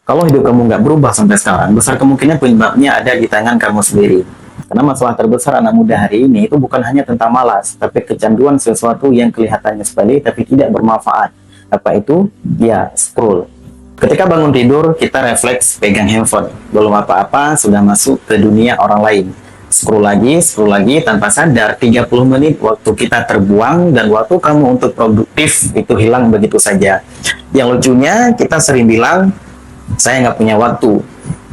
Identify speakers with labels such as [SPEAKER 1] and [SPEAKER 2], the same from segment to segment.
[SPEAKER 1] Kalau hidup kamu nggak berubah sampai sekarang, besar kemungkinan penyebabnya ada di tangan kamu sendiri. Karena masalah terbesar anak muda hari ini itu bukan hanya tentang malas, tapi kecanduan sesuatu yang kelihatannya sepele tapi tidak bermanfaat. Apa itu? Ya, scroll. Ketika bangun tidur, kita refleks pegang handphone. Belum apa-apa, sudah masuk ke dunia orang lain. Scroll lagi, tanpa sadar 30 menit waktu kita terbuang dan waktu kamu untuk produktif itu hilang begitu saja. Yang lucunya, kita sering bilang, saya nggak punya waktu.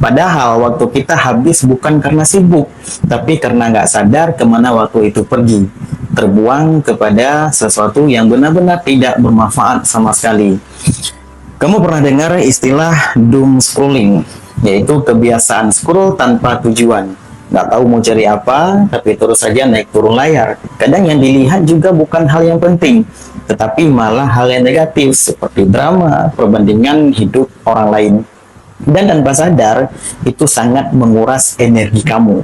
[SPEAKER 1] Padahal waktu kita habis bukan karena sibuk, tapi karena nggak sadar kemana waktu itu pergi. Terbuang kepada sesuatu yang benar-benar tidak bermanfaat sama sekali. Kamu pernah dengar istilah doom scrolling, yaitu kebiasaan scroll tanpa tujuan. Nggak tahu mau cari apa, tapi terus saja naik turun layar. Kadang yang dilihat juga bukan hal yang penting, tetapi malah hal yang negatif, seperti drama, perbandingan hidup orang lain. Dan tanpa sadar, itu sangat menguras energi kamu.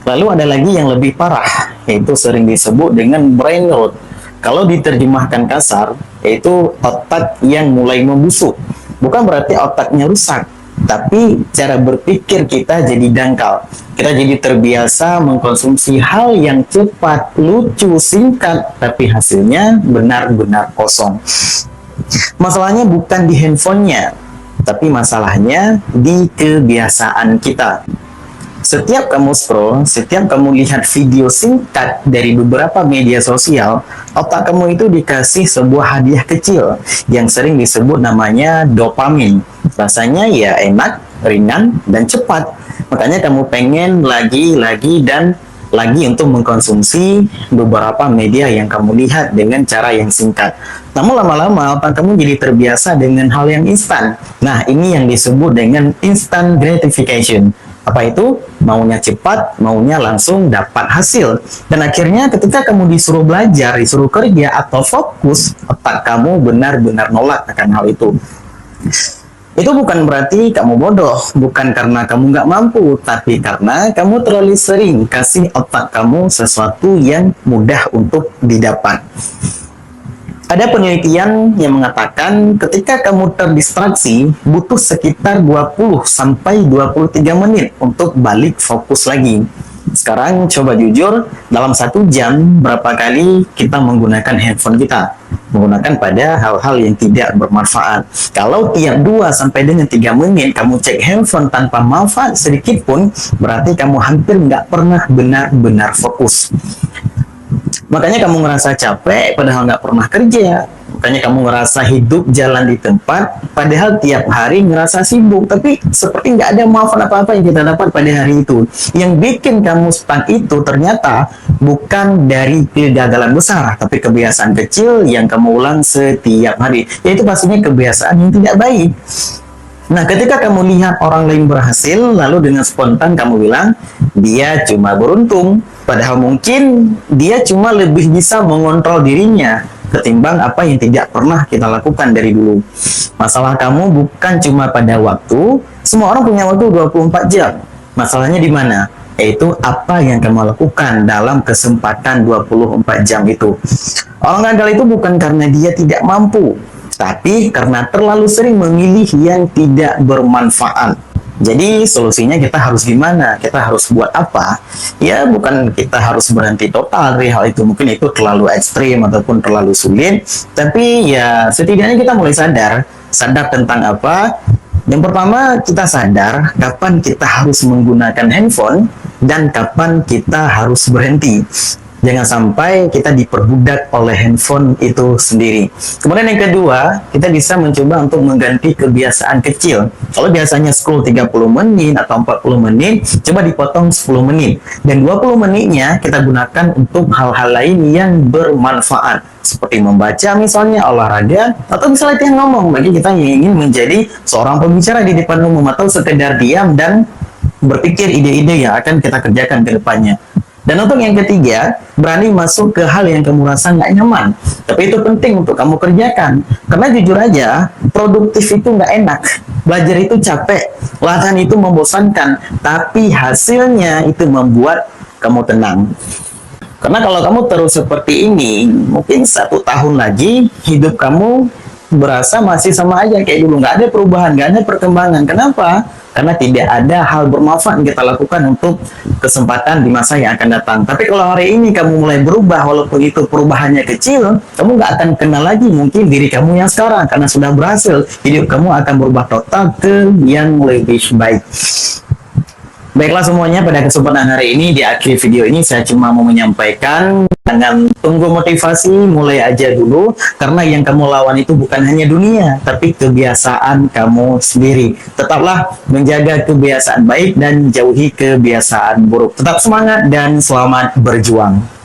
[SPEAKER 1] Lalu ada lagi yang lebih parah, yaitu sering disebut dengan brain rot. Kalau diterjemahkan kasar, yaitu otak yang mulai membusuk. Bukan berarti otaknya rusak, tapi cara berpikir kita jadi dangkal. Kita jadi terbiasa mengkonsumsi hal yang cepat, lucu, singkat, tapi hasilnya benar-benar kosong. Masalahnya bukan di handphonenya, tapi masalahnya di kebiasaan kita. Setiap kamu scroll, setiap kamu lihat video singkat dari beberapa media sosial, otak kamu itu dikasih sebuah hadiah kecil yang sering disebut namanya dopamin. Rasanya ya enak, ringan, dan cepat. Makanya kamu pengen lagi dan lagi untuk mengkonsumsi beberapa media yang kamu lihat dengan cara yang singkat. Namun lama-lama otak kamu jadi terbiasa dengan hal yang instan. Nah, ini yang disebut dengan instant gratification. Apa itu? Maunya cepat, maunya langsung dapat hasil. Dan akhirnya ketika kamu disuruh belajar, disuruh kerja, atau fokus, otak kamu benar-benar nolak akan hal itu. Itu bukan berarti kamu bodoh, bukan karena kamu nggak mampu, tapi karena kamu terlalu sering kasih otak kamu sesuatu yang mudah untuk didapat. Ada penelitian yang mengatakan ketika kamu terdistraksi, butuh sekitar 20-23 menit untuk balik fokus lagi. Sekarang coba jujur, dalam 1 jam berapa kali kita menggunakan handphone kita? Menggunakan pada hal-hal yang tidak bermanfaat. Kalau tiap 2-3 menit kamu cek handphone tanpa manfaat sedikit pun, berarti kamu hampir nggak pernah benar-benar fokus. Makanya kamu ngerasa capek padahal nggak pernah kerja. Makanya kamu ngerasa hidup jalan di tempat padahal tiap hari ngerasa sibuk. Tapi seperti nggak ada manfaat apa-apa yang kita dapat pada hari itu. Yang bikin kamu stuck itu ternyata bukan dari kegagalan besar, tapi kebiasaan kecil yang kamu ulang setiap hari. Yaitu pastinya kebiasaan yang tidak baik. Nah, ketika kamu lihat orang lain berhasil, lalu dengan spontan kamu bilang, dia cuma beruntung. Padahal mungkin dia cuma lebih bisa mengontrol dirinya ketimbang apa yang tidak pernah kita lakukan dari dulu. Masalah kamu bukan cuma pada waktu, semua orang punya waktu 24 jam. Masalahnya di mana? Yaitu apa yang kamu lakukan dalam kesempatan 24 jam itu. Orang gagal itu bukan karena dia tidak mampu, tapi karena terlalu sering memilih yang tidak bermanfaat. Jadi solusinya kita harus gimana? Kita harus buat apa? Ya bukan kita harus berhenti total dari hal itu. Mungkin itu terlalu ekstrim ataupun terlalu sulit. Tapi ya setidaknya kita mulai sadar. Sadar tentang apa? Yang pertama kita sadar kapan kita harus menggunakan handphone dan kapan kita harus berhenti. Jangan sampai kita diperbudak oleh handphone itu sendiri. Kemudian yang kedua, kita bisa mencoba untuk mengganti kebiasaan kecil. Kalau biasanya scroll 30 menit atau 40 menit, coba dipotong 10 menit. Dan 20 menitnya kita gunakan untuk hal-hal lain yang bermanfaat. Seperti membaca misalnya, olahraga, atau misalnya latihan ngomong. Bagi kita yang ingin menjadi seorang pembicara di depan umum atau sekedar diam dan berpikir ide-ide yang akan kita kerjakan ke depannya. Dan untuk yang ketiga, berani masuk ke hal yang kamu rasa nggak nyaman. Tapi itu penting untuk kamu kerjakan. Karena jujur aja, produktif itu nggak enak. Belajar itu capek, latihan itu membosankan. Tapi hasilnya itu membuat kamu tenang. Karena kalau kamu terus seperti ini, mungkin 1 tahun lagi, hidup kamu berasa masih sama aja kayak dulu, nggak ada perubahan, nggak ada perkembangan. Kenapa? Karena tidak ada hal bermanfaat yang kita lakukan untuk kesempatan di masa yang akan datang. Tapi kalau hari ini kamu mulai berubah, walaupun itu perubahannya kecil, kamu nggak akan kenal lagi mungkin diri kamu yang sekarang, karena sudah berhasil. Hidup kamu akan berubah total ke yang lebih baik. Baiklah semuanya, pada kesempatan hari ini, di akhir video ini saya cuma mau menyampaikan, jangan tunggu motivasi, mulai aja dulu. Karena yang kamu lawan itu bukan hanya dunia, tapi kebiasaan kamu sendiri. Tetaplah menjaga kebiasaan baik dan jauhi kebiasaan buruk. Tetap semangat dan selamat berjuang.